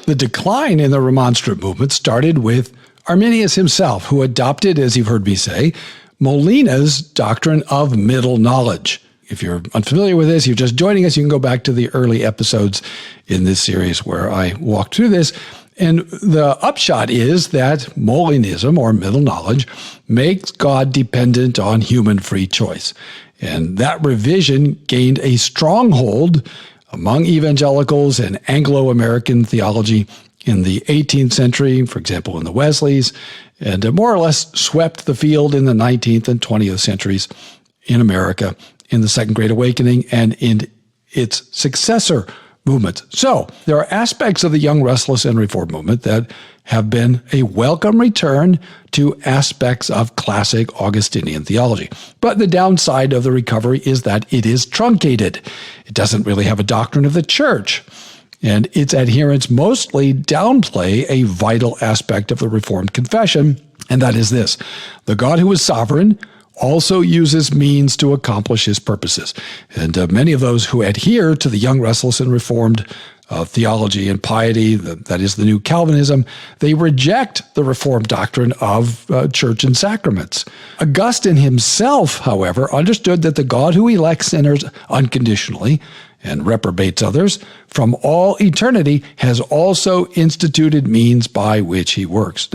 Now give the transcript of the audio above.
The decline in the Remonstrant movement started with Arminius himself, who adopted, as you've heard me say, Molina's doctrine of middle knowledge. If you're unfamiliar with this, you're just joining us, you can go back to the early episodes in this series where I walked through this. And the upshot is that Molinism, or middle knowledge, makes God dependent on human free choice. And that revision gained a stronghold among evangelicals and Anglo-American theology in the 18th century, for example, in the Wesleys, and more or less swept the field in the 19th and 20th centuries in America, in the Second Great Awakening, and in its successor movements. So there are aspects of the Young, Restless, and Reformed movement that have been a welcome return to aspects of classic Augustinian theology. But the downside of the recovery is that it is truncated. It doesn't really have a doctrine of the church, and its adherents mostly downplay a vital aspect of the Reformed confession, and that is this: the God who is sovereign also uses means to accomplish his purposes. And many of those who adhere to the Young, Restless, and Reformed theology and piety, that is the new Calvinism, they reject the Reformed doctrine of church and sacraments. Augustine himself, however, understood that the God who elects sinners unconditionally and reprobates others from all eternity has also instituted means by which he works.